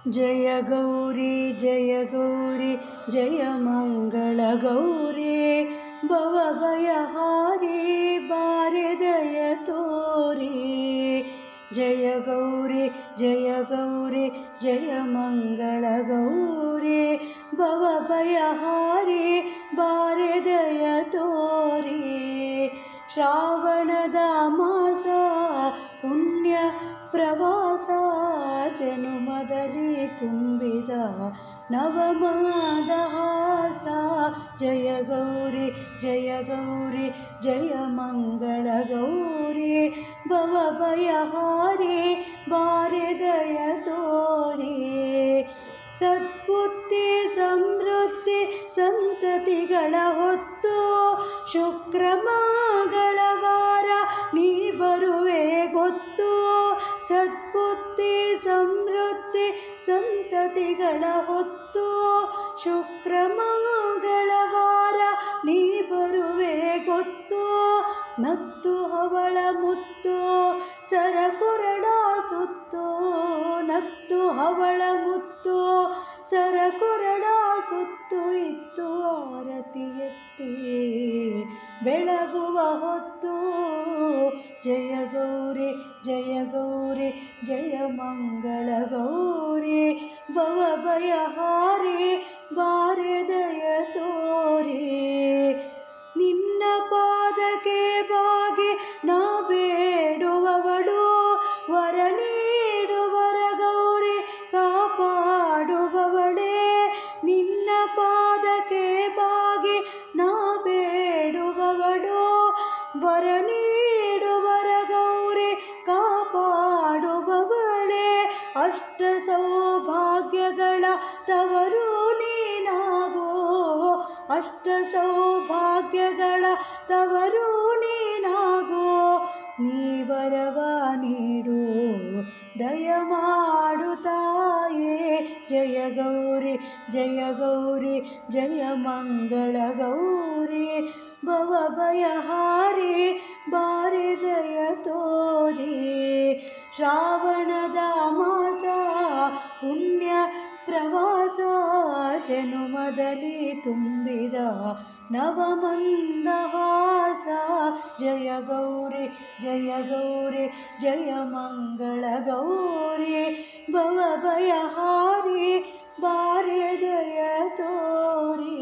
जय गौरी जय मंगल गौरी भवभयहारी बारे दय तोरी जय गौरी जय मंगल गौरी भवभयहारी बारे दय तोरी श्रावणद मास पुण्य प्रवास जनुमदली ತುಂಬಿದ नवमादहास जय गौरी जय मंगल गौरी भवभयहारी बारे दय तोरी सद्बुद्धि समृद्धि संततिಗಳ ಹೊತ್ತು ಶುಕ್ರ ಮಂಗಳವಾರ ನೀ ಬರುವೆ ಗೊತ್ತು ಸದ್ಬುದ್ಧಿ ಸಮೃದ್ಧಿ ಸಂತತಿಗಳ ಹೊತ್ತು ಶುಕ್ರ ಮಂಗಳವಾರ ನೀ ಬರುವೆ ಗೊತ್ತು ನತ್ತು ಹವಳ ಮುತ್ತು ಸರಕೊರಡ ಸುತ್ತು ನತ್ತು ಹವಳ ಮುತ್ತು ಸರಕೊರಡ ಸುತ್ತು ಇತ್ತು ಆರತಿ ಎತ್ತಿ ಬೆಳಗುವ ಹೊತ್ತು ಜಯ ಗೌರಿ ಜಯ ಮಂಗಳ ಗೌರಿ ಭವಭಯಹಾರಿ ಬಾರೆ ದಯ ತೋರಿ ನಿನ್ನ ಪಾದಕ್ಕೆ ಬಾಗಿ ನಾ ಬೇಡುವವಳು ವರ ನೀಡುವರ ಗೌರಿ ಕಾಪಾಡುವವಳೇ ನಿನ್ನ ಪಾದಕ್ಕೆ ಬಾಗಿ ನಾ ಬೇಡುವವಳು ವರ ನೀಡುವರ ಗೌರಿ ಕಾಪಾಡುವವಳೇ ಅಷ್ಟ ಸೌಭಾಗ್ಯಗಳ ತವರು ನೀನಾಗೋ ಅಷ್ಟ ಸೌಭಾಗ್ಯಗಳ ತವರು ನೀನಾಗೋ ನೀ ವರವ ನೀಡು ದಯ ಮಾಡು ತಾಯೇ ಜಯ ಗೌರಿ ಜಯ ಮಂಗಳ ಗೌರಿ ಭವಭಯಹಾರಿ ಬಾರೆ ದಯ ತೋರಿ ಶ್ರಾವಣದ ಮಾಸ ಪುಣ್ಯ ಪ್ರವಾಸ ಜನುಮದಲ್ಲಿ ತುಂಬಿದ ನವಮಂದಹಾಸ ಜಯ ಗೌರಿ ಜಯ ಮಂಗಳ ಗೌರಿ ಭವಭಯಹಾರಿ ಬಾರೆ ದಯ ತೋರಿ